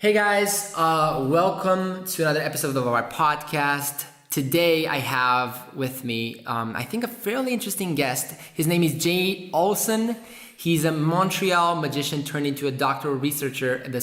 Hey guys, welcome to another episode of our podcast. Today I have with me, I think a fairly interesting guest. His name is Jay Olson. He's a Montreal magician turned into a doctoral researcher at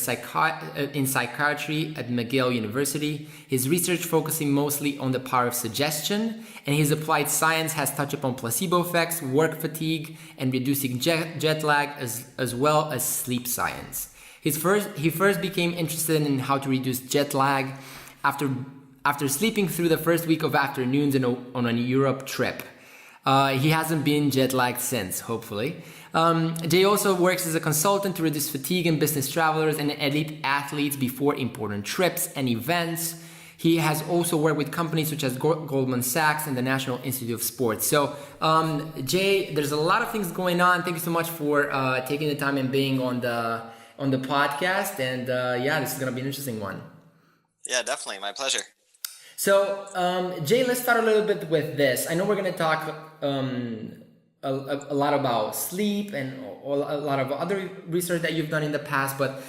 in psychiatry at McGill University. His research focusing mostly on the power of suggestion, and his applied science has touched upon placebo effects, work fatigue, and reducing jet lag, as well as sleep science. He first became interested in how to reduce jet lag after sleeping through the first week of afternoons on a Europe trip. He hasn't been jet lagged since, hopefully. Jay also works as a consultant to reduce fatigue in business travelers and elite athletes before important trips and events. He has also worked with companies such as Goldman Sachs and the National Institute of Sports. So, Jay, there's a lot of things going on. Thank you so much for taking the time and being on the podcast, and this is gonna be an interesting one. Yeah, definitely, my pleasure. So, Jay, let's start a little bit with this. I know we're gonna talk a lot about sleep and a lot of other research that you've done in the past, but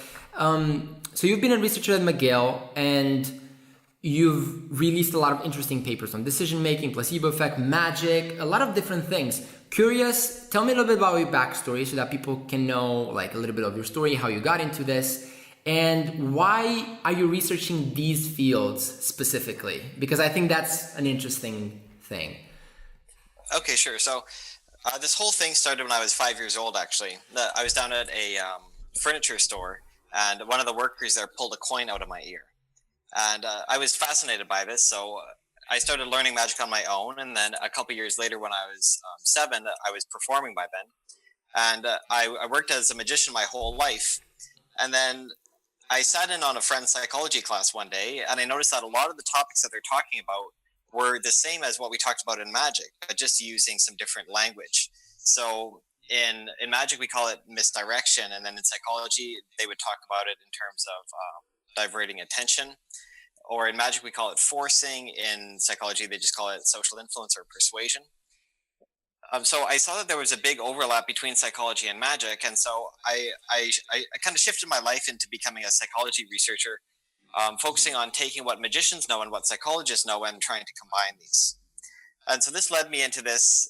so you've been a researcher at McGill, and you've released a lot of interesting papers on decision making, placebo effect, magic, a lot of different things. Curious, tell me a little bit about your backstory so that people can know like a little bit of your story, how you got into this, and why are you researching these fields specifically? Because I think that's an interesting thing. Okay, sure. So this whole thing started when I was 5 years old, actually. I was down at a furniture store, and one of the workers there pulled a coin out of my ear. And I was fascinated by this, so I started learning magic on my own. And then a couple years later, when I was 7, I was performing by then. And I worked as a magician my whole life. And then I sat in on a friend's psychology class one day, and I noticed that a lot of the topics that they're talking about were the same as what we talked about in magic, but just using some different language. So in magic, we call it misdirection. And then in psychology, they would talk about it in terms of diverting attention. Or in magic, we call it forcing. In psychology, they just call it social influence or persuasion. So I saw that there was a big overlap between psychology and magic. And so I kind of shifted my life into becoming a psychology researcher, focusing on taking what magicians know and what psychologists know and trying to combine these. And so this led me into this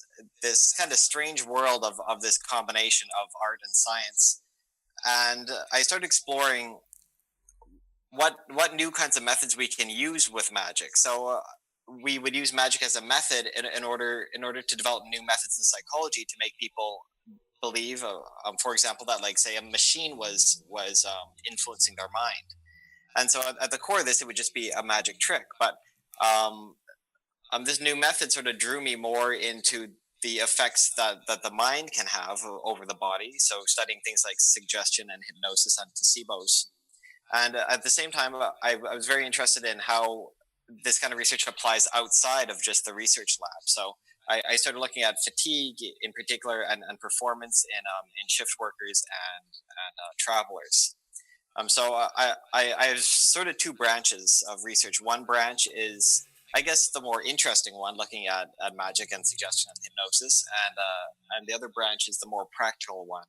kind of strange world of this combination of art and science. And I started exploring what new kinds of methods we can use with magic. So we would use magic as a method in order to develop new methods in psychology to make people believe, for example, that like say a machine was influencing their mind. And so at the core of this, it would just be a magic trick. But this new method sort of drew me more into the effects that the mind can have over the body. So studying things like suggestion and hypnosis and placebos. And at the same time, I was very interested in how this kind of research applies outside of just the research lab. So I started looking at fatigue in particular and performance in shift workers and travelers. So I have sort of two branches of research. One branch is, I guess, the more interesting one, looking at magic and suggestion and hypnosis. And the other branch is the more practical one,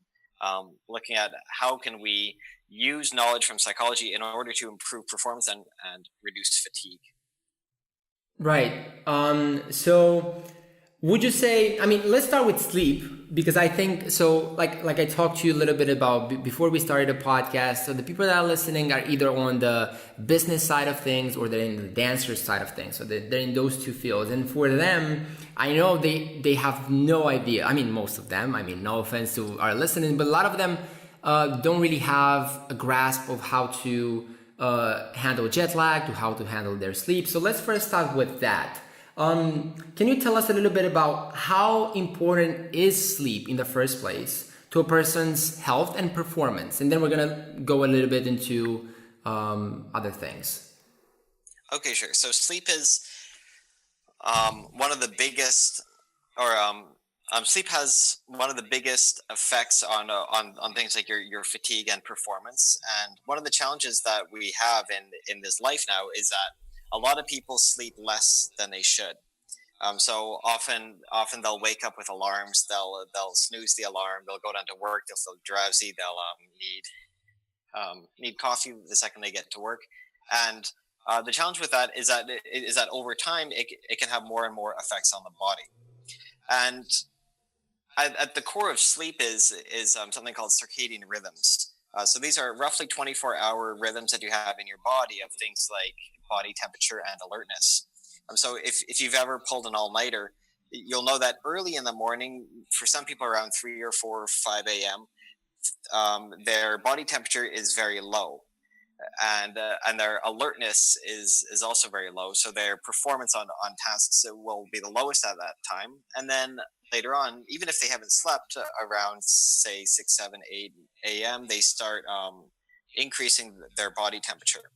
looking at how can we use knowledge from psychology in order to improve performance and reduce fatigue. Right. So would you say, I mean, let's start with sleep, because I think, so like I talked to you a little bit about before we started the podcast. So the people that are listening are either on the business side of things or they're in the dancer side of things. So they're in those two fields. And for them, I know they have no idea. I mean, most of them, I mean, no offense to our listening, but a lot of them don't really have a grasp of how to handle jet lag, to how to handle their sleep. So let's first start with that. Can you tell us a little bit about how important is sleep in the first place to a person's health and performance? And then we're going to go a little bit into other things. Okay, sure. So sleep is one of the biggest, sleep has one of the biggest effects on things like your fatigue and performance. And one of the challenges that we have in this life now is that a lot of people sleep less than they should. So often they'll wake up with alarms. They'll snooze the alarm. They'll go down to work. They'll feel drowsy. They'll need need coffee the second they get to work. And the challenge with that is that over time it can have more and more effects on the body. And at the core of sleep is something called circadian rhythms. So these are roughly 24-hour rhythms that you have in your body of things like body temperature and alertness. So if you've ever pulled an all-nighter, you'll know that early in the morning, for some people around 3 or 4 or 5 a.m., their body temperature is very low, and their alertness is also very low. So their performance on tasks will be the lowest at that time. And then later on, even if they haven't slept around, say, 6, 7, 8 a.m., they start increasing their body temperature.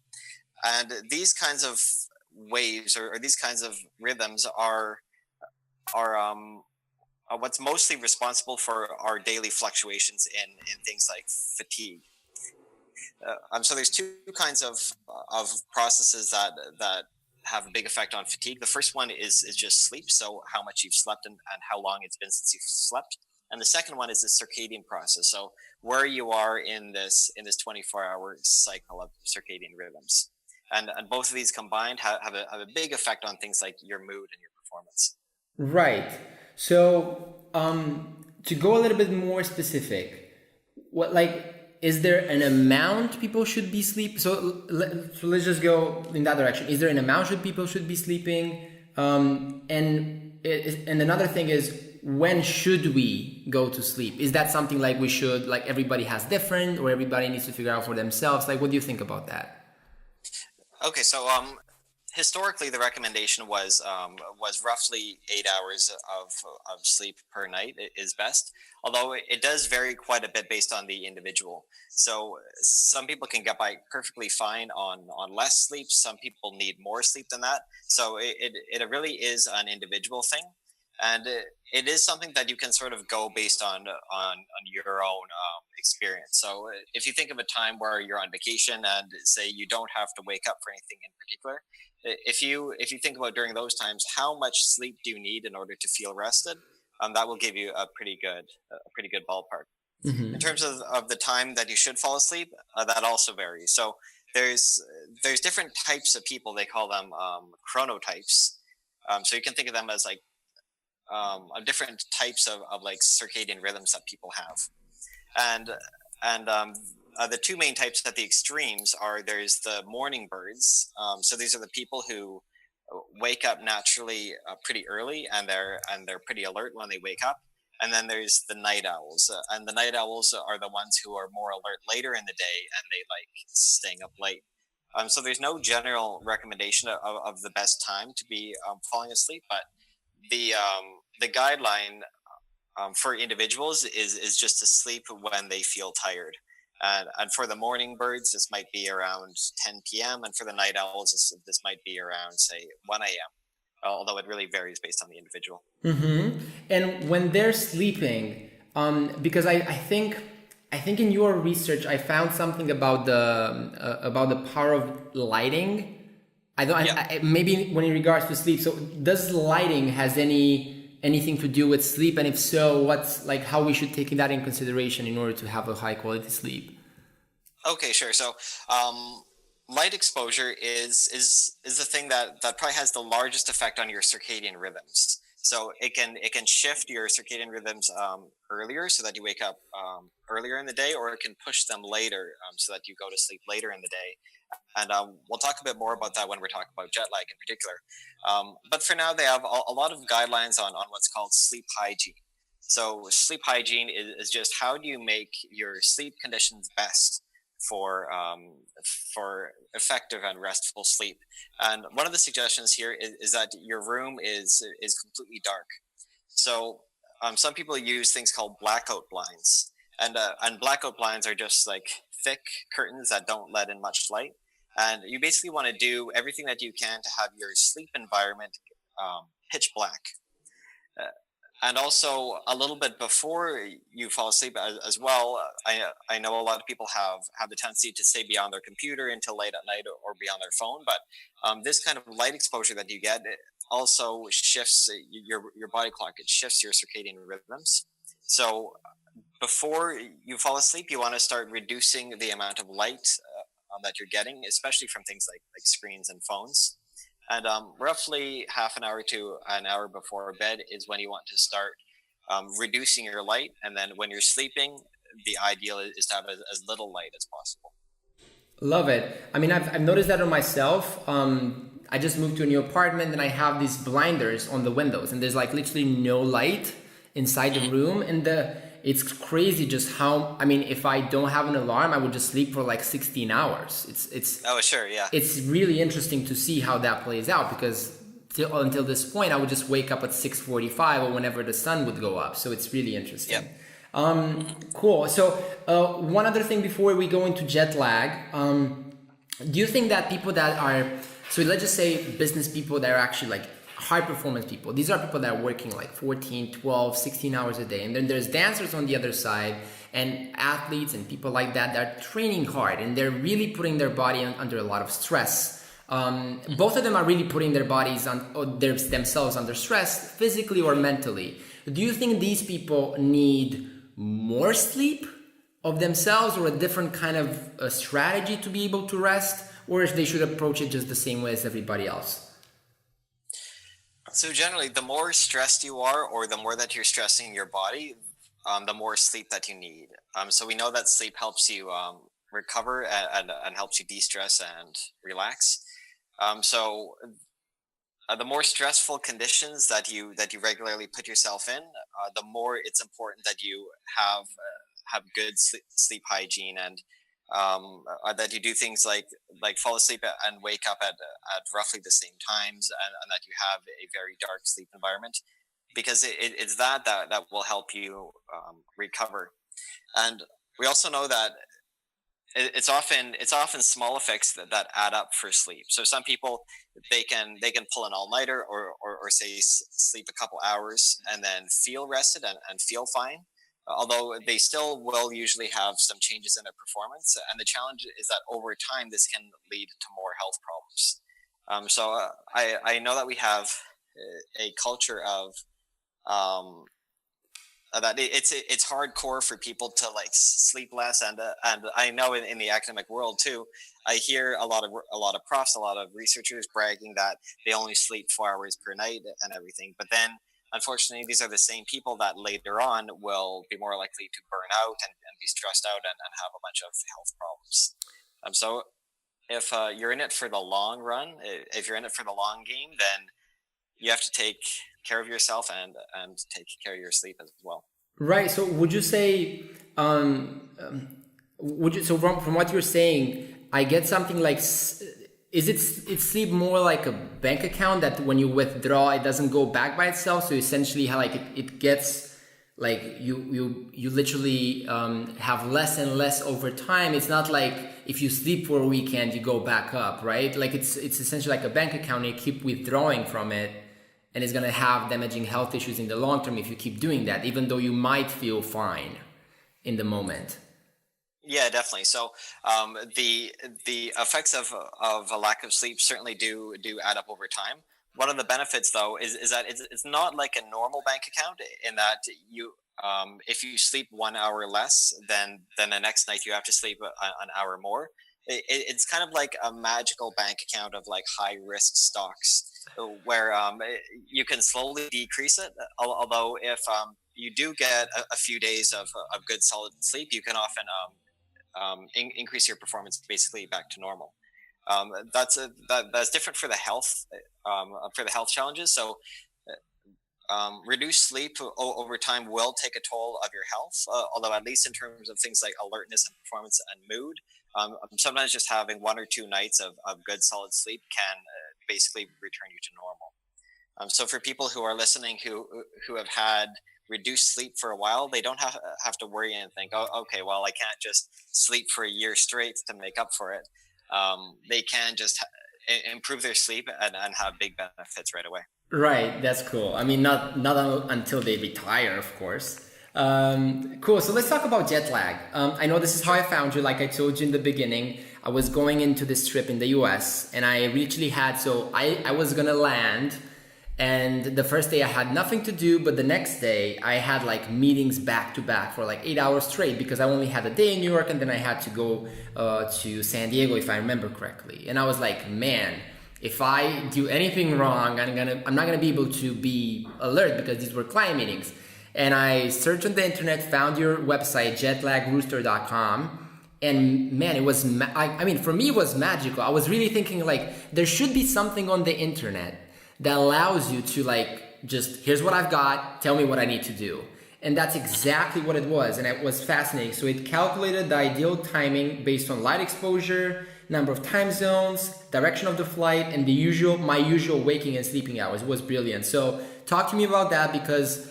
And these kinds of waves or these kinds of rhythms are what's mostly responsible for our daily fluctuations in things like fatigue. So there's two kinds of processes that have a big effect on fatigue. The first one is just sleep, so how much you've slept and how long it's been since you've slept. And the second one is the circadian process, so where you are in this 24-hour cycle of circadian rhythms. And both of these combined have a big effect on things like your mood and your performance. Right. So to go a little bit more specific, is there an amount people should be sleeping? So let's just go in that direction. Is there an amount people should be sleeping? And another thing is, when should we go to sleep? Is that something like we should, like everybody has different, or everybody needs to figure out for themselves? Like, what do you think about that? Okay, so historically the recommendation was roughly 8 hours of sleep per night is best, although it does vary quite a bit based on the individual. So some people can get by perfectly fine on less sleep. Some people need more sleep than that. So it really is an individual thing. And it is something that you can sort of go based on your own experience. So if you think of a time where you're on vacation and say you don't have to wake up for anything in particular, if you think about during those times, how much sleep do you need in order to feel rested? That will give you a pretty good ballpark. Mm-hmm. In terms of the time that you should fall asleep, that also varies. So there's different types of people. They call them chronotypes. So you can think of them as like different types of like circadian rhythms that people have, and the two main types at the extremes are, there's the morning birds. So these are the people who wake up naturally pretty early, and they're pretty alert when they wake up. And then there's the night owls, and the night owls are the ones who are more alert later in the day, and they like staying up late. So there's no general recommendation of the best time to be falling asleep, but the guideline for individuals is just to sleep when they feel tired. And for the morning birds, this might be around 10 p.m. And for the night owls, this might be around, say, 1 a.m. Although it really varies based on the individual. Mm-hmm. And when they're sleeping, because I think in your research, I found something about the power of lighting. Maybe when in regards to sleep. So does lighting has anything to do with sleep? And if so, what's like how we should take that in consideration in order to have a high quality sleep? Okay, sure. So light exposure is the thing that probably has the largest effect on your circadian rhythms. So it can shift your circadian rhythms earlier, so that you wake up earlier in the day, or it can push them later, so that you go to sleep later in the day. And we'll talk a bit more about that when we're talking about jet lag in particular. But for now, they have a lot of guidelines on what's called sleep hygiene. So sleep hygiene is just how do you make your sleep conditions best for effective and restful sleep. And one of the suggestions here is that your room is completely dark. So some people use things called blackout blinds. And blackout blinds are just like thick curtains that don't let in much light. And you basically want to do everything that you can to have your sleep environment pitch black. And also a little bit before you fall asleep as well, I know a lot of people have the tendency to stay beyond their computer until late at night or be on their phone. But this kind of light exposure that you get also shifts your body clock. It shifts your circadian rhythms. So before you fall asleep, you want to start reducing the amount of light that you're getting, especially from things like screens and phones. And roughly half an hour to an hour before bed is when you want to start reducing your light. And then when you're sleeping, the ideal is to have as little light as possible. Love it. I mean, I've noticed that on myself. I just moved to a new apartment and I have these blinders on the windows and there's like literally no light inside the room. And it's crazy just how, I mean, if I don't have an alarm, I would just sleep for like 16 hours. It's Oh, sure, yeah. It's really interesting to see how that plays out because until this point, I would just wake up at 6:45 or whenever the sun would go up. So it's really interesting. Yep. Cool. So one other thing before we go into jet lag, do you think that people that are, so let's just say business people that are actually like high performance people, these are people that are working like 14, 12, 16 hours a day. And then there's dancers on the other side and athletes and people like that that are training hard and they're really putting their body under a lot of stress. Both of them are really putting their bodies themselves under stress, physically or mentally. Do you think these people need more sleep of themselves or a different kind of strategy to be able to rest, or if they should approach it just the same way as everybody else? So generally, the more stressed you are, or the more that you're stressing your body, the more sleep that you need. So we know that sleep helps you recover and helps you de-stress and relax. So the more stressful conditions that you regularly put yourself in, the more it's important that you have good sleep hygiene and that you do things like fall asleep and wake up at roughly the same times, and that you have a very dark sleep environment, because it's that will help you recover. And we also know that it's often small effects that add up for sleep. So some people, they can pull an all-nighter or say sleep a couple hours and then feel rested and feel fine, although they still will usually have some changes in their performance. And the challenge is that over time, this can lead to more health problems. So I know that we have a culture of that it's hardcore for people to like sleep less, and I know in the academic world too, I hear a lot of profs, a lot of researchers bragging that they only sleep 4 hours per night and everything, but then unfortunately these are the same people that later on will be more likely to burn out and be stressed out and have a bunch of health problems. So if you're in it for the long run, if you're in it for the long game, then you have to take care of yourself and take care of your sleep as well. Right. So would you say, so from what you're saying, I get something like, is it's sleep more like a bank account that when you withdraw, it doesn't go back by itself? So essentially like it gets like you literally have less and less over time. It's not like if you sleep for a weekend, you go back up, right? Like it's essentially like a bank account and you keep withdrawing from it. And it's going to have damaging health issues in the long term if you keep doing that, even though you might feel fine in the moment. Yeah, definitely. So the effects of a lack of sleep certainly do add up over time. One of the benefits, though, is that it's not like a normal bank account, in that you if you sleep 1 hour less, then the next night you have to sleep an hour more. It's kind of like a magical bank account of like high risk stocks, where you can slowly decrease it. Although if you do get a few days of good solid sleep, you can often increase your performance basically back to normal. That's different for the health challenges. So reduced sleep over time will take a toll of your health, although at least in terms of things like alertness and performance and mood, sometimes just having 1 or 2 nights of good solid sleep can basically return you to normal. So for people who are listening who have had reduced sleep for a while, they don't have to worry and think, oh, okay, well, I can't just sleep for a year straight to make up for it. They can just improve their sleep and have big benefits right away. Right, that's cool. I mean, not until they retire, of course. Cool. So let's talk about jet lag. I know this is how I found you. Like I told you in the beginning, I was going into this trip in the US and I literally had, so I was going to land And the first day I had nothing to do, but the next day I had like meetings back to back for like 8 hours straight because I only had a day in New York and then I had to go to San Diego if I remember correctly. And I was like, man, if I do anything wrong, I'm not gonna be able to be alert because these were client meetings. And I searched on the internet, found your website, jetlagrooster.com. And man, it was, I mean, for me, it was magical. I was really thinking like, there should be something on the internet that allows you to like, just here's what I've got, tell me what I need to do. And that's exactly what it was. And it was fascinating. So it calculated the ideal timing based on light exposure, number of time zones, direction of the flight, and my usual waking and sleeping hours. It was brilliant. So talk to me about that because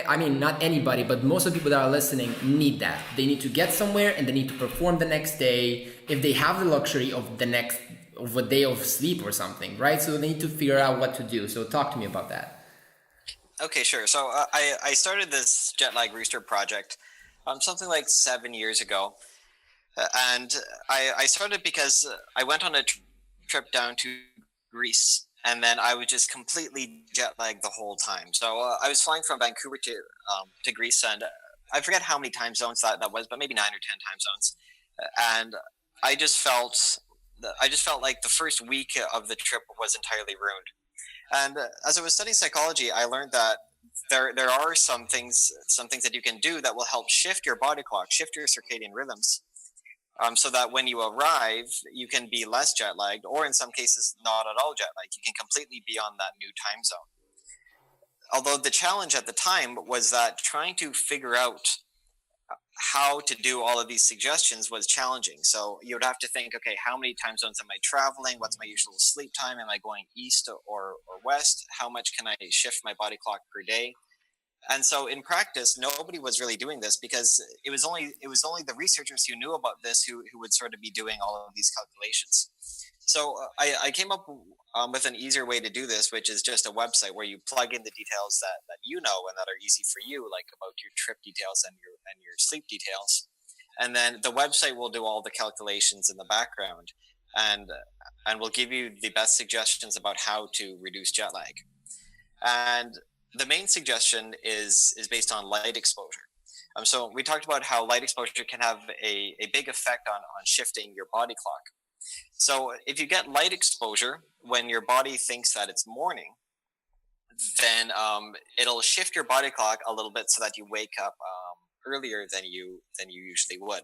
I mean, not anybody, but most of the people that are listening need that. They need to get somewhere and they need to perform the next day if they have the luxury of a day of sleep or something, right? So they need to figure out what to do. So talk to me about that. Okay, sure. So I started this Jetlag Rooster project something like 7 years ago. And I started because I went on a trip down to Greece. And then I was just completely jet lagged the whole time. So I was flying from Vancouver to Greece, and I forget how many time zones that was, but maybe 9 or 10 time zones. And I just felt like the first week of the trip was entirely ruined. And as I was studying psychology, I learned that there are some things that you can do that will help shift your body clock, shift your circadian rhythms. So that when you arrive, you can be less jet lagged, or in some cases, not at all jet lagged. You can completely be on that new time zone. Although the challenge at the time was that trying to figure out how to do all of these suggestions was challenging. So you would have to think, okay, how many time zones am I traveling? What's my usual sleep time? Am I going east or west? How much can I shift my body clock per day? And so in practice, nobody was really doing this because it was only the researchers who knew about this who would sort of be doing all of these calculations. So I came up with an easier way to do this, which is just a website where you plug in the details that you know and that are easy for you, like about your trip details and your sleep details. And then the website will do all the calculations in the background and will give you the best suggestions about how to reduce jet lag. And the main suggestion is based on light exposure. So we talked about how light exposure can have a big effect on shifting your body clock. So if you get light exposure when your body thinks that it's morning, then it'll shift your body clock a little bit so that you wake up earlier than you usually would.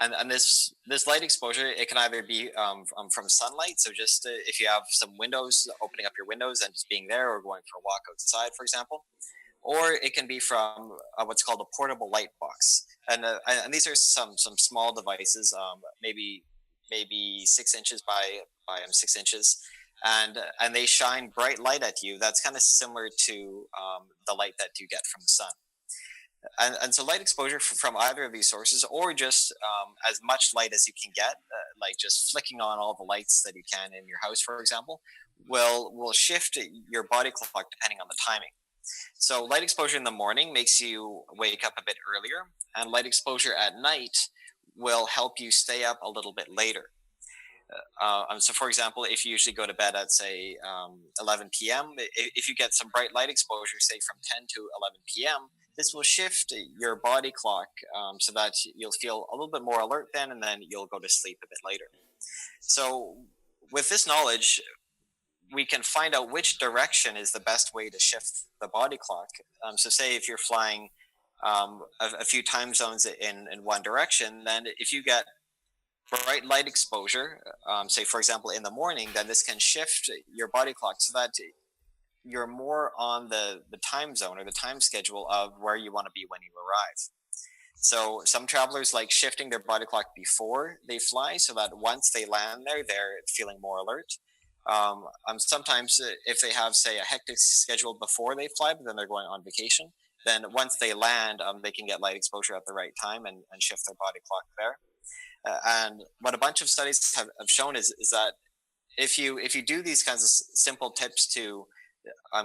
And this light exposure, it can either be from sunlight, so just if you have some windows, opening up your windows and just being there, or going for a walk outside, for example, or it can be from what's called a portable light box, and these are some small devices, maybe 6 inches by 6 inches, and they shine bright light at you. That's kind of similar to the light that you get from the sun. And so light exposure from either of these sources, or just as much light as you can get, like just flicking on all the lights that you can in your house, for example, will shift your body clock depending on the timing. So light exposure in the morning makes you wake up a bit earlier, and light exposure at night will help you stay up a little bit later. So for example, if you usually go to bed at, say, 11 p.m., if you get some bright light exposure, say from 10 to 11 p.m., this will shift your body clock so that you'll feel a little bit more alert then, and then you'll go to sleep a bit later. So with this knowledge, we can find out which direction is the best way to shift the body clock. So say if you're flying a few time zones in one direction, then if you get bright light exposure, say for example in the morning, then this can shift your body clock so that you're more on the time zone or the time schedule of where you want to be when you arrive. So some travelers like shifting their body clock before they fly so that once they land there, they're feeling more alert. Sometimes if they have, say, a hectic schedule before they fly, but then they're going on vacation, then once they land, they can get light exposure at the right time and shift their body clock there. And what a bunch of studies have shown is that if you do these kinds of simple tips to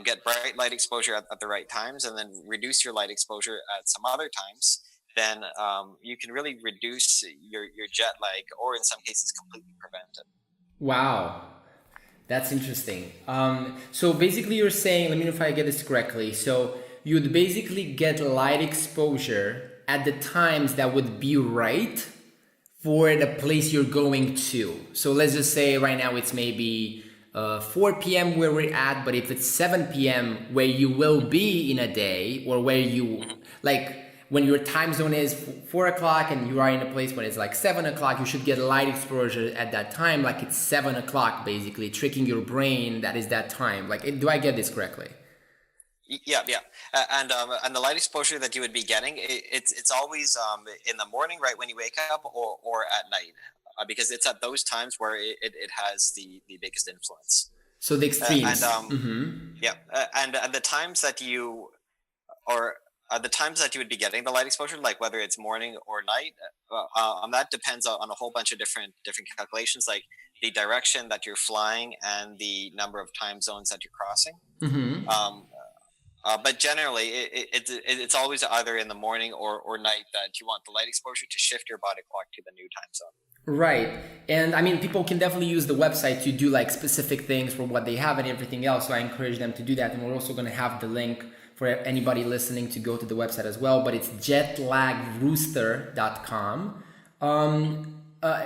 get bright light exposure at the right times, and then reduce your light exposure at some other times, then you can really reduce your jet lag, or in some cases completely prevent it. Wow. That's interesting. So basically, you're saying, let me know if I get this correctly. So you'd basically get light exposure at the times that would be right for the place you're going to. So let's just say right now it's maybe 4 p.m. where we're at, but if it's 7 p.m. where you will be in a day, or where you, like, when your time zone is 4 o'clock and you are in a place when it's like 7 o'clock, you should get light exposure at that time, like it's 7 o'clock, basically tricking your brain that is that time. Like, do I get this correctly? Yeah, yeah, and the light exposure that you would be getting, it's always in the morning, right when you wake up, or at night, because it's at those times where it has the biggest influence. So the extremes. Yeah, and the times that you or the times that you would be getting the light exposure, like whether it's morning or night, that depends on a whole bunch of different calculations, like the direction that you're flying and the number of time zones that you're crossing. But generally, it's always either in the morning or night that you want the light exposure to shift your body clock to the new time zone. Right. And I mean, people can definitely use the website to do like specific things for what they have and everything else. So I encourage them to do that. And we're also going to have the link for anybody listening to go to the website as well. But it's jetlagrooster.com.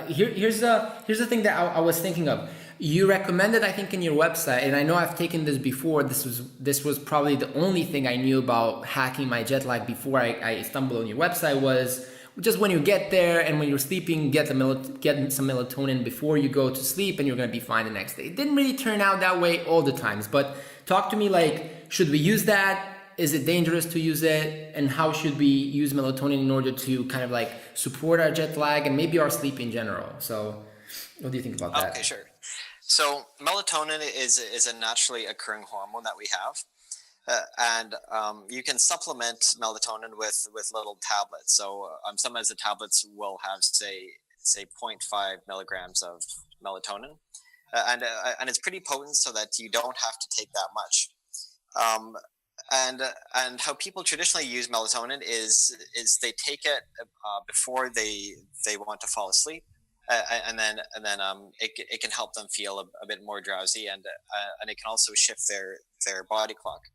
Here's the thing that I was thinking of. You recommended, I think, in your website, and I know I've taken this before. This was probably the only thing I knew about hacking my jet lag before I stumbled on your website, was just when you get there and when you're sleeping, get some melatonin before you go to sleep, and you're gonna be fine the next day. It didn't really turn out that way all the times, but talk to me, like, should we use that? Is it dangerous to use it? And how should we use melatonin in order to kind of like support our jet lag and maybe our sleep in general? So what do you think about that? Okay, sure. So melatonin is a naturally occurring hormone that we have, and you can supplement melatonin with little tablets. So sometimes the tablets will have say 0.5 milligrams of melatonin, and it's pretty potent, so that you don't have to take that much. And how people traditionally use melatonin is they take it before they want to fall asleep. And then it can help them feel a bit more drowsy, and it can also shift their body clock.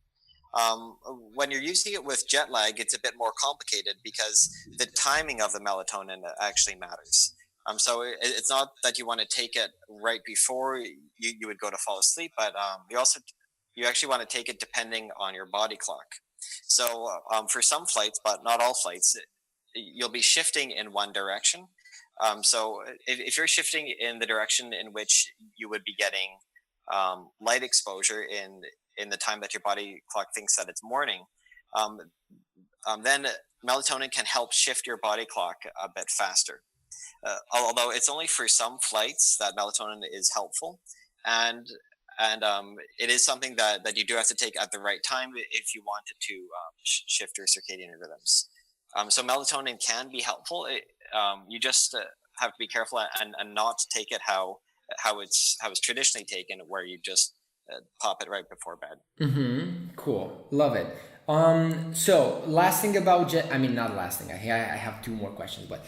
When you're using it with jet lag, it's a bit more complicated, because the timing of the melatonin actually matters. So it's not that you want to take it right before you would go to fall asleep, but you actually want to take it depending on your body clock. So for some flights, but not all flights, you'll be shifting in one direction. So if you're shifting in the direction in which you would be getting light exposure in the time that your body clock thinks that it's morning, then melatonin can help shift your body clock a bit faster. Although it's only for some flights that melatonin is helpful, and it is something that you do have to take at the right time if you wanted to shift your circadian rhythms. So melatonin can be helpful. You just have to be careful and not take it how it's traditionally taken, where you just pop it right before bed. Cool, love it. So last thing about not last thing. I have two more questions, but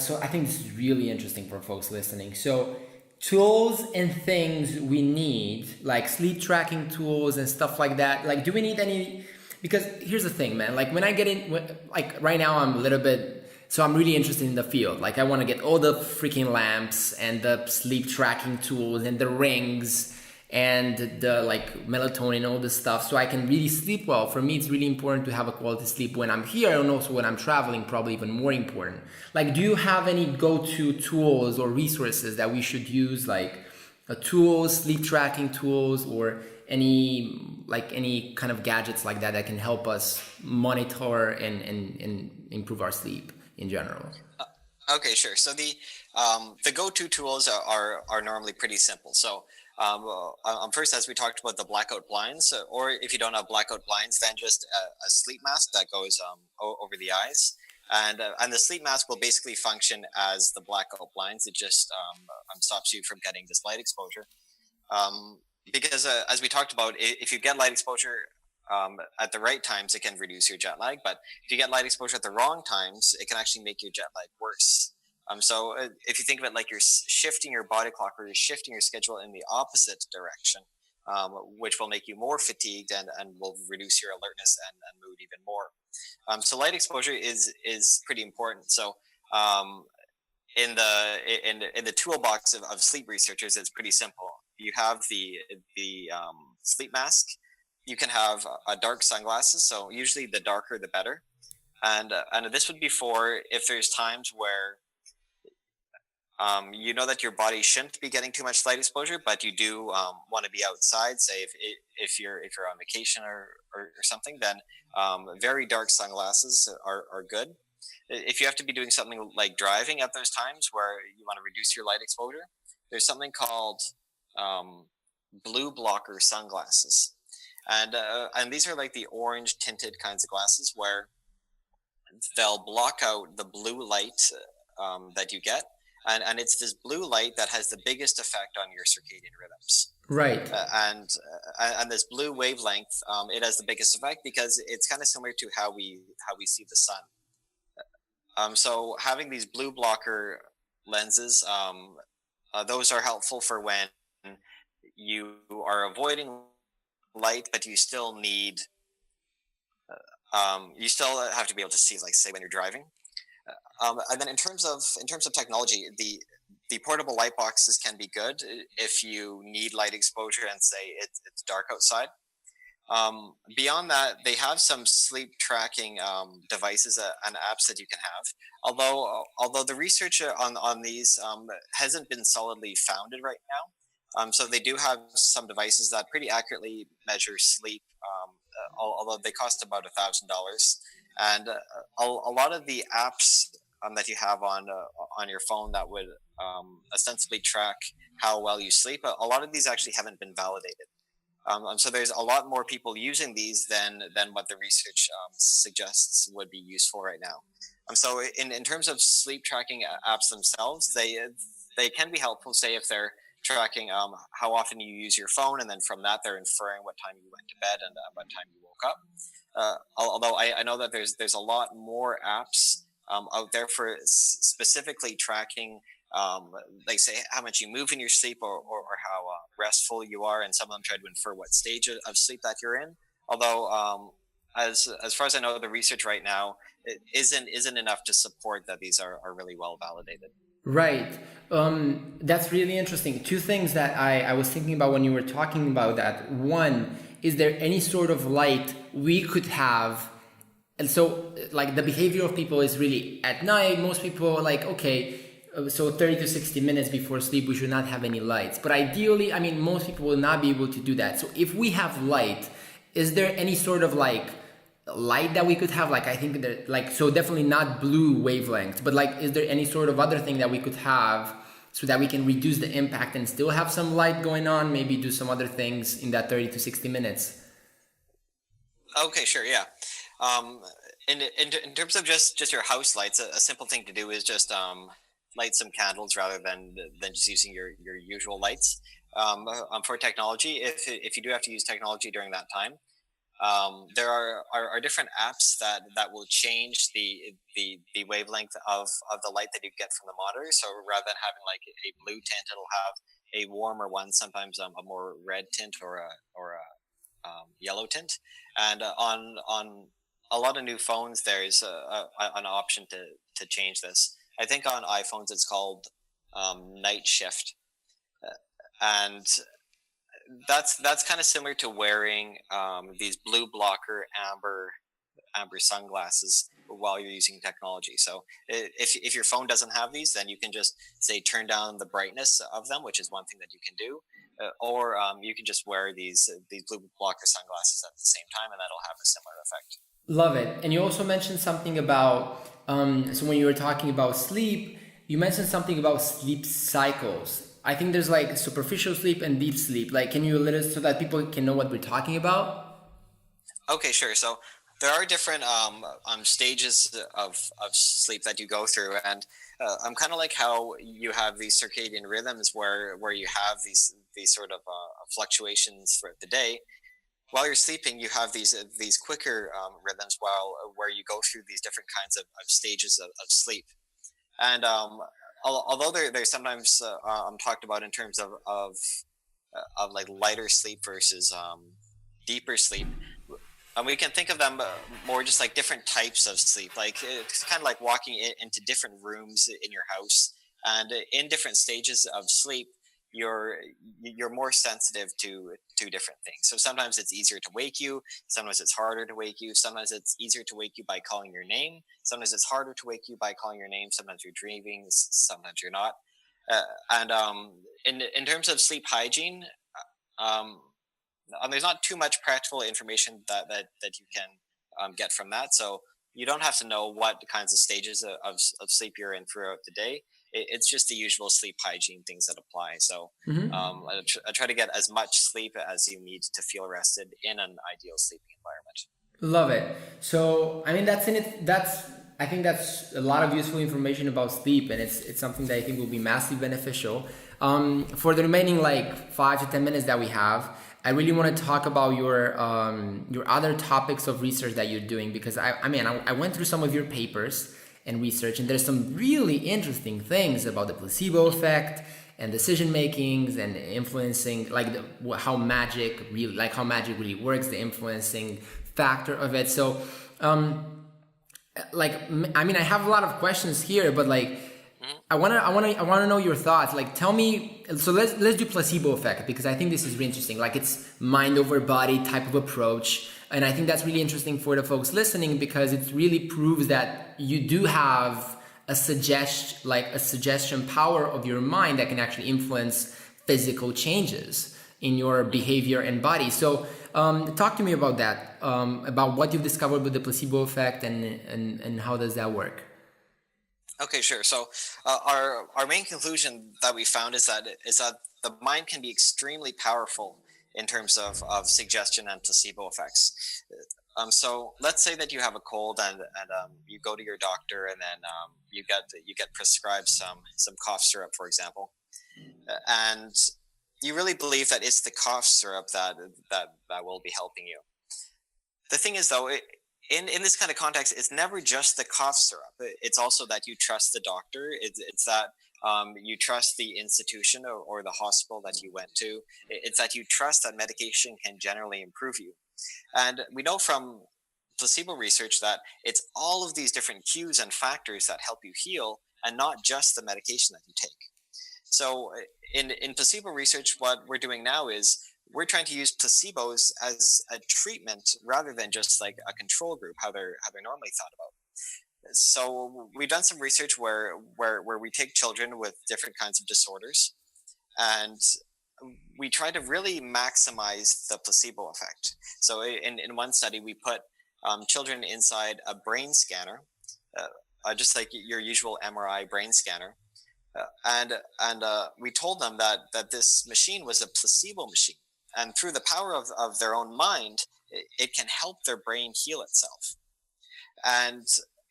so I think this is really interesting for folks listening. So tools and things we need, like sleep tracking tools and stuff like that. Like, do we need any? Because here's the thing, man, like when I get in, like right now I'm a little bit, so I'm really interested in the field. Like I want to get all the freaking lamps and the sleep tracking tools and the rings and the like melatonin, all this stuff, so I can really sleep well. For me, it's really important to have a quality sleep when I'm here, and also when I'm traveling, probably even more important. Like, do you have any go-to tools or resources that we should use, like tools, sleep tracking tools, or any kind of gadgets like that can help us monitor and improve our sleep in general? Okay, sure. So the go-to tools are normally pretty simple. So first, as we talked about, the blackout blinds, or if you don't have blackout blinds, then just a sleep mask that goes over the eyes. And the sleep mask will basically function as the blackout blinds. It just stops you from getting this light exposure. Because as we talked about, if you get light exposure at the right times, it can reduce your jet lag. But if you get light exposure at the wrong times, it can actually make your jet lag worse. So if you think of it like you're shifting your body clock, or you're shifting your schedule in the opposite direction, which will make you more fatigued, and will reduce your alertness and mood even more. So light exposure is pretty important. So in the toolbox of sleep researchers, it's pretty simple. You have the sleep mask. You can have dark sunglasses. So usually the darker the better. And this would be for if there's times where you know that your body shouldn't be getting too much light exposure, but you do want to be outside. Say if you're on vacation or something, then very dark sunglasses are good. If you have to be doing something like driving at those times where you want to reduce your light exposure, there's something called blue blocker sunglasses, and these are like the orange tinted kinds of glasses where they'll block out the blue light that you get. And it's this blue light that has the biggest effect on your circadian rhythms. Right. And this blue wavelength, it has the biggest effect because it's kind of similar to how we see the sun. So having these blue blocker lenses, those are helpful for when you are avoiding light, but you still need, you still have to be able to see, like say when you're driving. And then in terms of technology, the portable light boxes can be good if you need light exposure and say it's dark outside. Beyond that, they have some sleep tracking devices and apps that you can have. Although the research on these hasn't been solidly founded right now. So they do have some devices that pretty accurately measure sleep, although they cost about $1,000. And a lot of the apps that you have on your phone that would ostensibly track how well you sleep, a lot of these actually haven't been validated. So there's a lot more people using these than what the research suggests would be useful right now. So in terms of sleep tracking apps themselves, they can be helpful, say if they're tracking how often you use your phone, and then from that they're inferring what time you went to bed and what time you woke up. Although I know that there's a lot more apps out there for specifically tracking, like say how much you move in your sleep, or how restful you are, and some of them try to infer what stage of sleep that you're in. Although as far as I know, the research right now it isn't enough to support that these are really well validated. Right. That's really interesting. Two things that I was thinking about when you were talking about that. One, is there any sort of light we could have? And so like the behavior of people is really at night, most people are like, okay, so 30 to 60 minutes before sleep, we should not have any lights. But ideally, I mean, most people will not be able to do that. So if we have light, is there any sort of like light that we could have? Like, I think that like, so definitely not blue wavelengths, but like, is there any sort of other thing that we could have so that we can reduce the impact and still have some light going on, maybe do some other things in that 30 to 60 minutes? Okay, sure, yeah. In terms of just your house lights, a simple thing to do is just light some candles rather than just using your usual lights. For technology, if you do have to use technology during that time, there are different apps that will change the wavelength of the light that you get from the monitor. So rather than having like a blue tint, it'll have a warmer one, sometimes a more red tint or a yellow tint. And on a lot of new phones, there's an option to change this. I think on iPhones it's called night shift, and that's kind of similar to wearing these blue blocker amber sunglasses while you're using technology. So if your phone doesn't have these, then you can just say turn down the brightness of them, which is one thing that you can do, or you can just wear these blue blocker sunglasses at the same time, and that'll have a similar effect. Love it. And you also mentioned something about, so when you were talking about sleep, you mentioned something about sleep cycles. I think there's like superficial sleep and deep sleep. Like, can you let us so that people can know what we're talking about? Okay, sure. So there are different stages of sleep that you go through, and I'm kind of like how you have these circadian rhythms where you have these sort of fluctuations throughout the day. While you're sleeping, you have these quicker rhythms where you go through these different kinds of stages of sleep. And although they're sometimes talked about in terms of like lighter sleep versus deeper sleep. We can think of them more just like different types of sleep. Like it's kind of like walking into different rooms in your house, and in different stages of sleep, you're more sensitive to different things. So sometimes it's easier to wake you. Sometimes it's harder to wake you. Sometimes it's easier to wake you by calling your name. Sometimes it's harder to wake you by calling your name. Sometimes you're dreaming. Sometimes you're not. And in terms of sleep hygiene, um, there's not too much practical information that you can get from that. So you don't have to know what kinds of stages of sleep you're in throughout the day. It's just the usual sleep hygiene things that apply. So I try to get as much sleep as you need to feel rested in an ideal sleeping environment. Love it. So, I mean, I think that's a lot of useful information about sleep, and it's something that I think will be massively beneficial. For the remaining like 5 to 10 minutes that we have, I really want to talk about your other topics of research that you're doing, because I went through some of your papers and research, and there's some really interesting things about the placebo effect and decision makings and influencing, like how magic really works, the influencing factor of it. So I have a lot of questions here, but like I want to know your thoughts. Like, tell me. So let's do placebo effect, because I think this is really interesting. Like, it's mind over body type of approach, and I think that's really interesting for the folks listening, because it really proves that you do have a suggestion power of your mind that can actually influence physical changes in your behavior and body. So talk to me about that, about what you've discovered with the placebo effect, and how does that work? Okay, sure. So our main conclusion that we found is that the mind can be extremely powerful in terms of suggestion and placebo effects. So let's say that you have a cold and you go to your doctor, and then you get prescribed some cough syrup, for example, and you really believe that it's the cough syrup that will be helping you. The thing is, though, in this kind of context, it's never just the cough syrup. It's also that you trust the doctor. It's that you trust the institution or the hospital that you went to. It's that you trust that medication can generally improve you. And we know from placebo research that it's all of these different cues and factors that help you heal, and not just the medication that you take. So in placebo research, what we're doing now is we're trying to use placebos as a treatment rather than just like a control group, how they're normally thought about. So we've done some research where we take children with different kinds of disorders, and we try to really maximize the placebo effect. So in one study, we put children inside a brain scanner, just like your usual MRI brain scanner, and we told them that this machine was a placebo machine, and through the power of their own mind, it can help their brain heal itself. And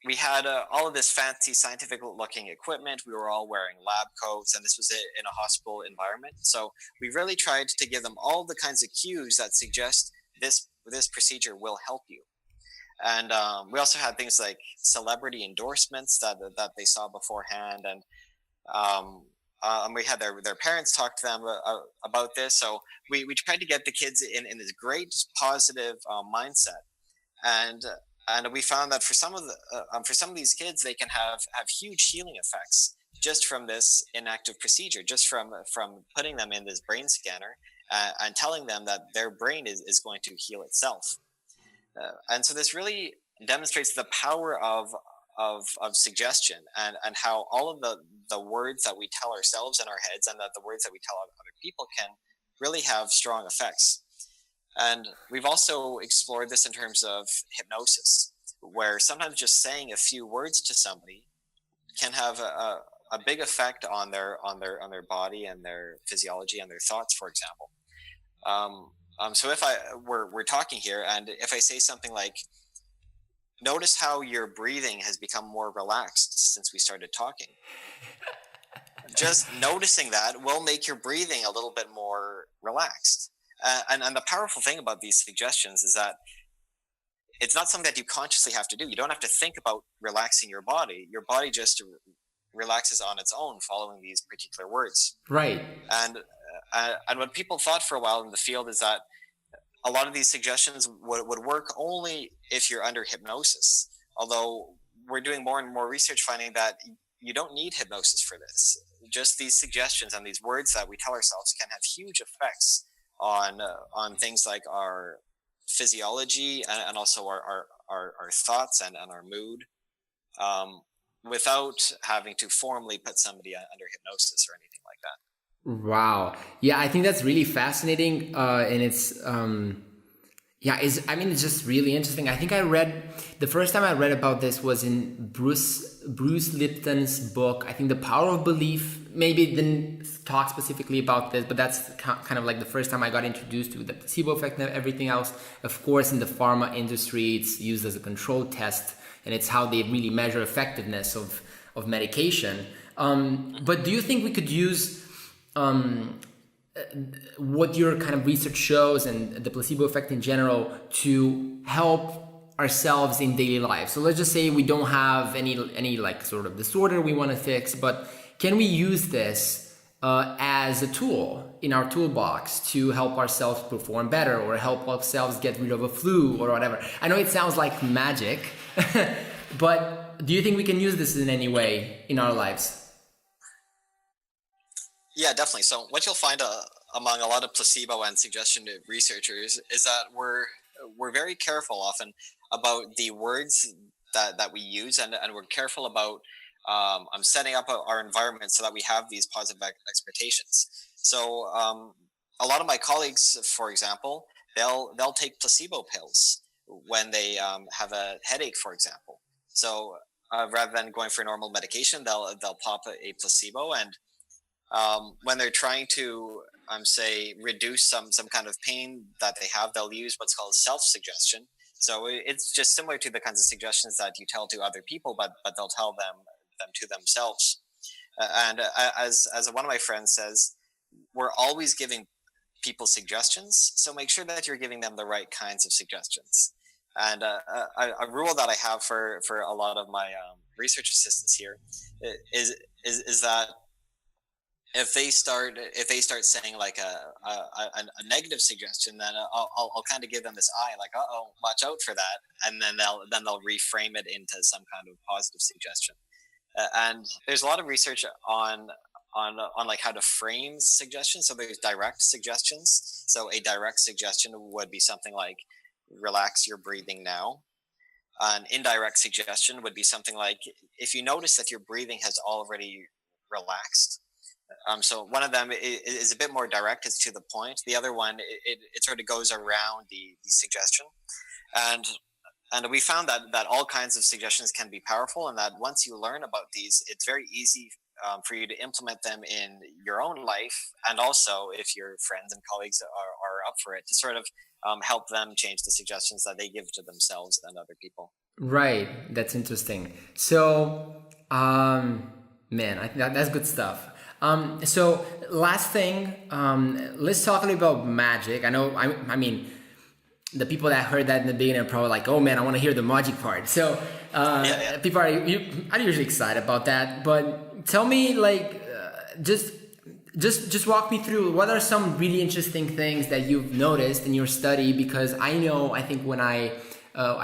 we had all of this fancy scientific looking equipment. We were all wearing lab coats, and this was in a hospital environment. So we really tried to give them all the kinds of cues that suggest this procedure will help you. And we also had things like celebrity endorsements that they saw beforehand, and we had their parents talk to them about this. So we tried to get the kids in this great positive mindset, and we found that for some of these kids, they can have huge healing effects just from this inactive procedure, just from putting them in this brain scanner and telling them that their brain is going to heal itself. And so this really demonstrates the power of suggestion, and how all of the words that we tell ourselves in our heads, and that the words that we tell other people, can really have strong effects. And we've also explored this in terms of hypnosis, where sometimes just saying a few words to somebody can have a big effect on their body and their physiology and their thoughts, for example. So if we're talking here, and if I say something like, "Notice how your breathing has become more relaxed since we started talking," just noticing that will make your breathing a little bit more relaxed. And the powerful thing about these suggestions is that it's not something that you consciously have to do. You don't have to think about relaxing your body. Your body just relaxes on its own following these particular words. Right. And what people thought for a while in the field is that a lot of these suggestions would work only if you're under hypnosis. Although we're doing more and more research finding that you don't need hypnosis for this. Just these suggestions and these words that we tell ourselves can have huge effects on things like our physiology and also our thoughts and our mood, without having to formally put somebody under hypnosis or anything like that. Wow. Yeah, I think that's really fascinating. And it's, it's just really interesting. I think the first time I read about this was in Bruce Lipton's book, I think The Power of Belief. Maybe it didn't talk specifically about this, but that's kind of like the first time I got introduced to the placebo effect and everything else. Of course, in the pharma industry, it's used as a control test, and it's how they really measure effectiveness of medication. But do you think we could use what your kind of research shows and the placebo effect in general to help ourselves in daily life? So let's just say we don't have any like sort of disorder we want to fix, but can we use this as a tool in our toolbox to help ourselves perform better or help ourselves get rid of a flu or whatever? I know it sounds like magic, but do you think we can use this in any way in our lives? Yeah, definitely. So what you'll find among a lot of placebo and suggestion researchers is that we're very careful often about the words that we use, and we're careful about setting up our environment so that we have these positive expectations. So a lot of my colleagues, for example, they'll take placebo pills when they have a headache, for example. So rather than going for normal medication, they'll pop a placebo, and when they're trying to say reduce some kind of pain that they have, they'll use what's called self-suggestion. So it's just similar to the kinds of suggestions that you tell to other people, but they'll tell them to themselves. And as one of my friends says, we're always giving people suggestions, so make sure that you're giving them the right kinds of suggestions. And a rule that I have for a lot of my research assistants here is that if they start saying like a negative suggestion, then I'll kind of give them this eye, like, watch out for that, and then they'll reframe it into some kind of positive suggestion. And there's a lot of research on like how to frame suggestions. So there's direct suggestions. So a direct suggestion would be something like, relax your breathing now. An indirect suggestion would be something like, if you notice that your breathing has already relaxed. So one of them is a bit more direct, it's to the point. The other one, it sort of goes around the suggestion. And we found that all kinds of suggestions can be powerful, and that once you learn about these, it's very easy for you to implement them in your own life, and also if your friends and colleagues are up for it, to sort of help them change the suggestions that they give to themselves and other people. Right, that's interesting. So, man, I think that's good stuff. So last thing, let's talk a little about magic. I know, I mean, the people that heard that in the beginning are probably like, oh man, I want to hear the magic part. So people are usually excited about that. But tell me, like, just walk me through, what are some really interesting things that you've noticed in your study? Because I think when I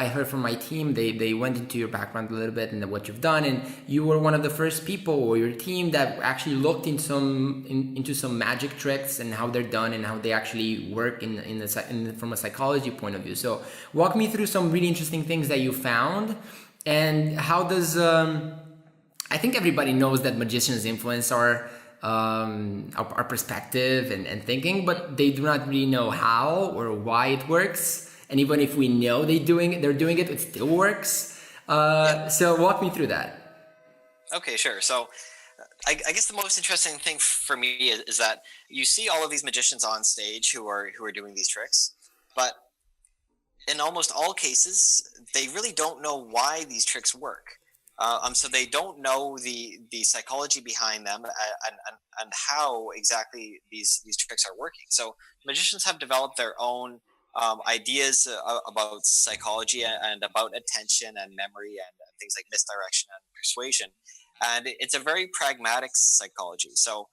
heard from my team, they went into your background a little bit and what you've done, and you were one of the first people, or your team, that actually looked into some magic tricks and how they're done and how they actually work from a psychology point of view. So walk me through some really interesting things that you found, and how does I think everybody knows that magicians influence our perspective and thinking, but they do not really know how or why it works. And even if we know they're doing it, it still works. So walk me through that. Okay, sure. So I guess the most interesting thing for me is that you see all of these magicians on stage who are doing these tricks, but in almost all cases, they really don't know why these tricks work. So they don't know the psychology behind them and how exactly these tricks are working. So magicians have developed their own ideas about psychology and about attention and memory and things like misdirection and persuasion. and it's a very pragmatic psychology. So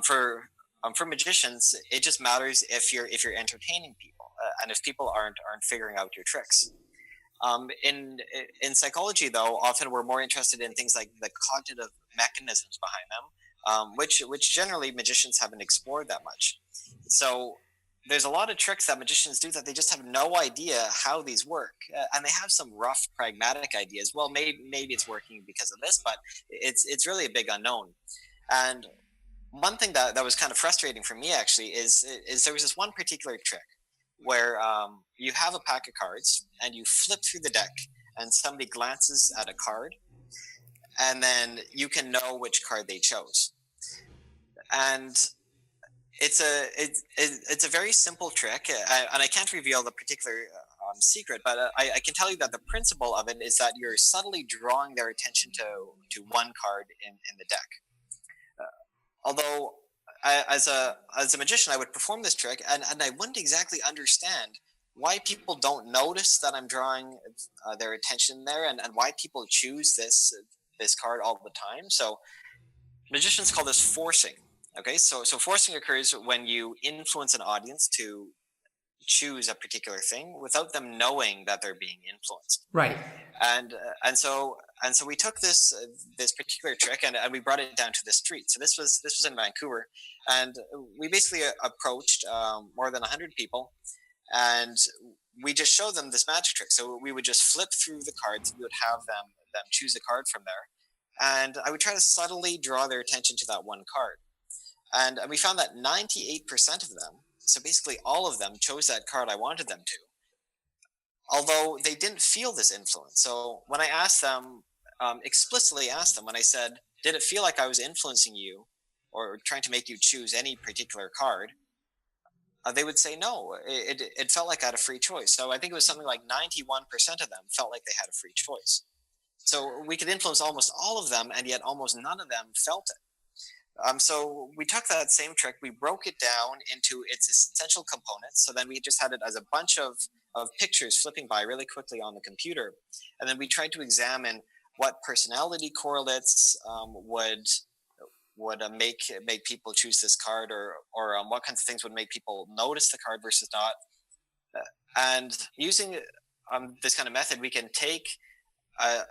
for magicians, it just matters if you're entertaining people, and if people aren't figuring out your tricks. In psychology, though, often we're more interested in things like the cognitive mechanisms behind them, which generally magicians haven't explored that much. So there's a lot of tricks that magicians do that they just have no idea how these work, and they have some rough pragmatic ideas. Well, maybe it's working because of this, but it's really a big unknown. And one thing that was kind of frustrating for me actually is there was this one particular trick where you have a pack of cards and you flip through the deck, and somebody glances at a card, and then you can know which card they chose. And it's a very simple trick, and I can't reveal the particular secret, but I can tell you that the principle of it is that you're subtly drawing their attention to one card in the deck. Although, as a magician, I would perform this trick, and I wouldn't exactly understand why people don't notice that I'm drawing their attention there, and why people choose this card all the time. So magicians call this forcing. Okay, so forcing occurs when you influence an audience to choose a particular thing without them knowing that they're being influenced. Right. And so we took this particular trick and we brought it down to the street. So this was in Vancouver, and we basically approached more than 100 people, and we just showed them this magic trick. So we would just flip through the cards. We would have them choose a card from there, and I would try to subtly draw their attention to that one card. And we found that 98% of them, so basically all of them, chose that card I wanted them to, although they didn't feel this influence. So when I asked them, explicitly asked them, when I said, did it feel like I was influencing you or trying to make you choose any particular card, they would say no. It felt like I had a free choice. So I think it was something like 91% of them felt like they had a free choice. So we could influence almost all of them, and yet almost none of them felt it. So we took that same trick, we broke it down into its essential components. So then we just had it as a bunch of pictures flipping by really quickly on the computer. And then we tried to examine what personality correlates would make people choose this card, or what kinds of things would make people notice the card versus not. And using this kind of method, we can take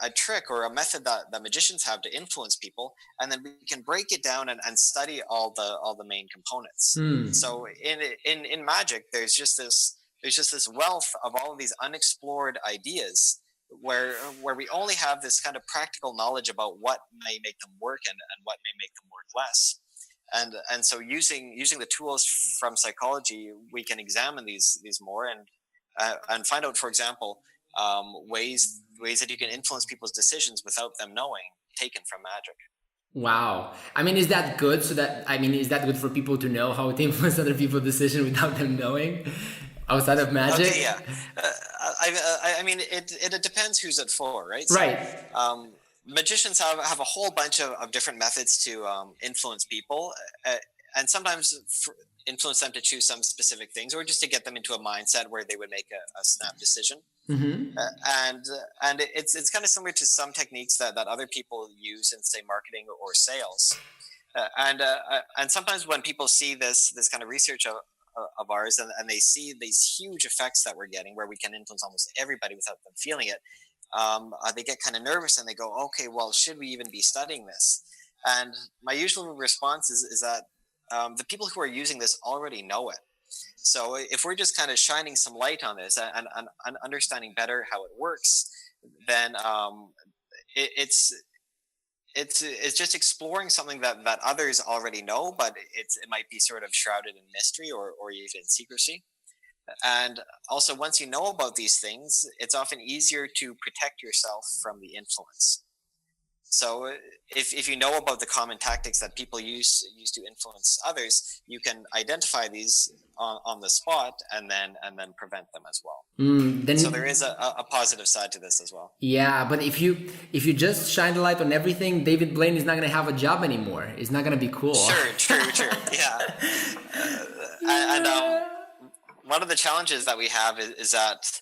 a trick or a method that magicians have to influence people, and then we can break it down and study all the main components. So in magic, there's just this wealth of all of these unexplored ideas where we only have this kind of practical knowledge about what may make them work and what may make them work less. And so using the tools from psychology, we can examine these more and find out, for example, ways that you can influence people's decisions without them knowing, taken from magic. Wow. I mean, is that good? Is that good for people to know how to influence other people's decision without them knowing, outside of magic? Okay, yeah. I mean, it depends who's it for, right? So, right. Magicians have a whole bunch of different methods to influence people, and sometimes influence them to choose some specific things, or just to get them into a mindset where they would make a snap decision. Mm-hmm. And it's kind of similar to some techniques that other people use in, say, marketing or sales. And sometimes when people see this kind of research of ours, and they see these huge effects that we're getting, where we can influence almost everybody without them feeling it, they get kind of nervous and they go, okay, well, should we even be studying this? And my usual response is that the people who are using this already know it. So if we're just kind of shining some light on this and understanding better how it works, then it's just exploring something that others already know, but it might be sort of shrouded in mystery or even secrecy. And also, once you know about these things, it's often easier to protect yourself from the influence. So if you know about the common tactics that people use to influence others, you can identify these on the spot and then prevent them as well. So there is a positive side to this as well. Yeah, but if you just shine the light on everything, David Blaine is not going to have a job anymore. It's not going to be cool. True. Yeah. And one of the challenges that we have is that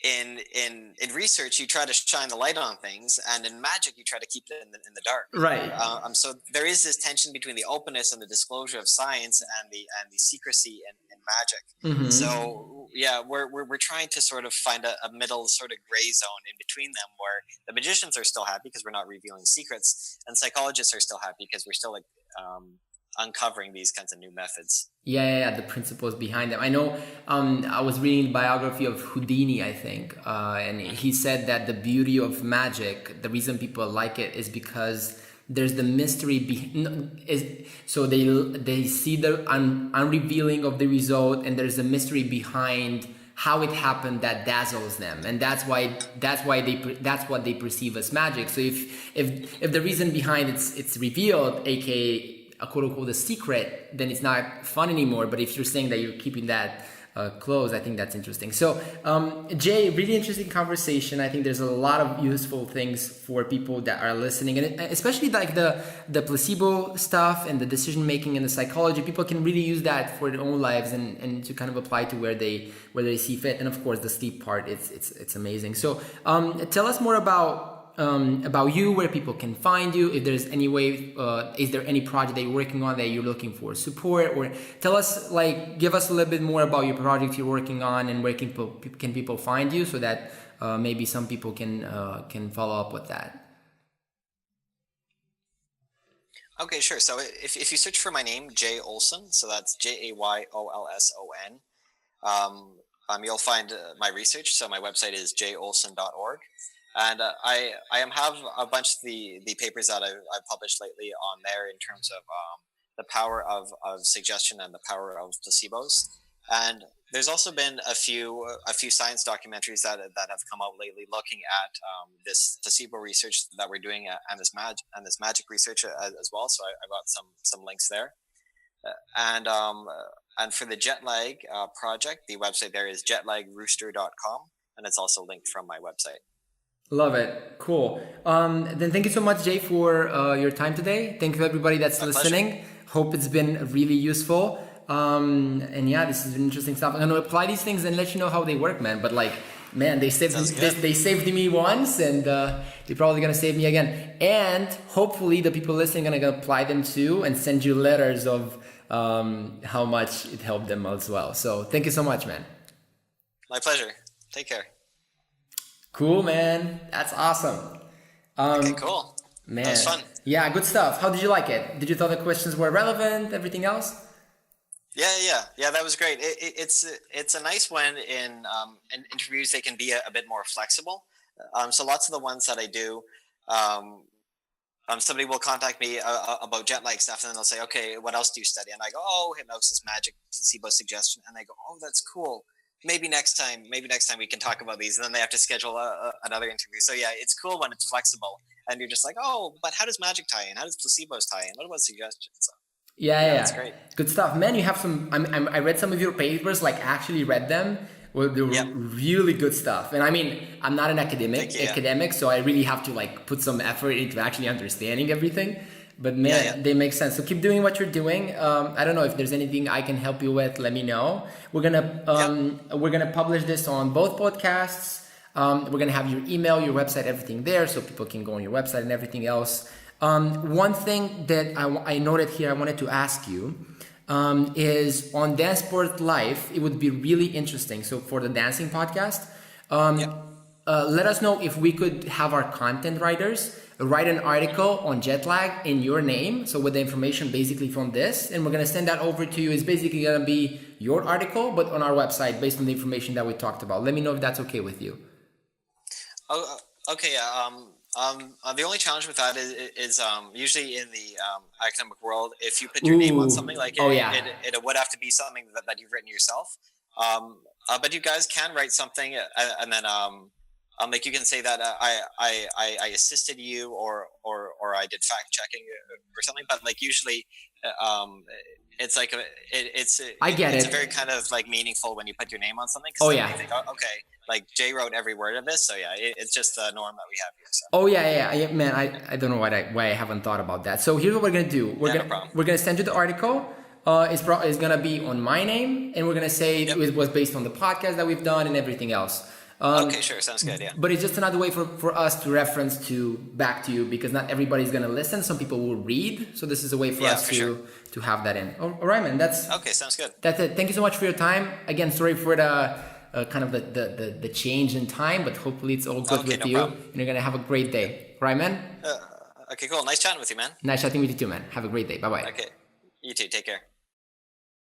in research, you try to shine the light on things, and in magic, you try to keep it in the dark. Right. So there is this tension between the openness and the disclosure of science and the secrecy in magic. Mm-hmm. So yeah, we're trying to sort of find a middle sort of gray zone in between them, where the magicians are still happy because we're not revealing secrets, and psychologists are still happy because we're still uncovering these kinds of new methods. Yeah, the principles behind them. I know. I was reading the biography of Houdini, I think, and he said that the beauty of magic, the reason people like it, is because there's the mystery. So they see the unrevealing of the result, and there's a mystery behind how it happened that dazzles them, and that's what they perceive as magic. So if the reason behind it's revealed, aka a quote unquote a secret, then it's not fun anymore. But if you're saying that you're keeping that closed, I think that's interesting. So Jay, really interesting conversation. I think there's a lot of useful things for people that are listening, and especially like the placebo stuff and the decision making and the psychology. People can really use that for their own lives and to kind of apply to where they see fit. And of course the sleep part, it's amazing. So tell us more about you, where people can find you, if there's any way, is there any project that you're working on that you're looking for support, or tell us, give us a little bit more about your project you're working on and where can people find you, so that maybe some people can follow up with that. Okay, sure. So if you search for my name, Jay Olson, so that's JAYOLSON, you'll find my research. So my website is jolson.org. And I have a bunch of the papers that I've published lately on there in terms of the power of suggestion and the power of placebos. And there's also been a few science documentaries that have come out lately looking at this placebo research that we're doing and this magic research as well. So I got some links there. And for the Jetlag project, the website there is jetlagrooster.com, and it's also linked from my website. Love it. Cool. Then thank you so much, Jay, for your time today. Thank you everybody that's listening. Pleasure. Hope it's been really useful. And yeah, this is interesting stuff. I'm going to apply these things and let you know how they work, man. But they saved me once, and they're probably going to save me again. And hopefully the people listening are going to apply them too and send you letters of how much it helped them as well. So thank you so much, man. My pleasure. Take care. Cool, man. That's awesome. Okay, cool. Man. That was fun. Yeah, good stuff. How did you like it? Did you thought the questions were relevant? Everything else? Yeah. That was great. It's a nice one in interviews. They can be a bit more flexible. So lots of the ones that I do, somebody will contact me about jet lag stuff, and then they'll say, "Okay, what else do you study?" And I go, "Oh, hypnosis, magic, placebo, suggestion." And they go, "Oh, that's cool. Maybe next time we can talk about these." And then they have to schedule another interview. So yeah, it's cool when it's flexible, and you're just like, "Oh, but how does magic tie in? How does placebos tie in? What about suggestions?" So, yeah, that's great. Good stuff, man. You have some. I read some of your papers, actually read them. Well, they were really good stuff. And I mean, I'm not an academic, so I really have to put some effort into actually understanding everything. But man, they make sense. So keep doing what you're doing. I don't know if there's anything I can help you with. Let me know. We're gonna publish this on both podcasts. We're gonna have your email, your website, everything there, so people can go on your website and everything else. One thing that I noted here, I wanted to ask you, is on Dance Sport Life. It would be really interesting. So for the dancing podcast, let us know if we could have our content writers write an article on jet lag in your name, so with the information basically from this, and we're going to send that over to you. It's basically going to be your article, but on our website based on the information that we talked about. Let me know if that's okay with you. Oh, okay. The only challenge with that is usually in the academic world, if you put your name on something, it would have to be something that you've written yourself. But you guys can write something, and then you can say that I assisted you, or I did fact checking or something. But usually, it's it's a very kind of meaningful when you put your name on something. They think, oh, okay, Jay wrote every word of this, so yeah, it's just the norm that we have here. So. Man, I don't know why I haven't thought about that. So here's what we're gonna do. We're gonna send you the article. It's gonna be on my name, and we're gonna say it was based on the podcast that we've done and everything else. Okay, sure. Sounds good. Yeah. But it's just another way for us to reference back to you, because not everybody's going to listen. Some people will read. So this is a way for us to have that in. All right, man. Okay, sounds good. That's it. Thank you so much for your time. Again, sorry for the kind of the change in time, but hopefully it's all good with you. Problem. And you're going to have a great day. All right, man? Okay, cool. Nice chatting with you, man. Nice chatting with you too, man. Have a great day. Bye-bye. Okay. You too. Take care.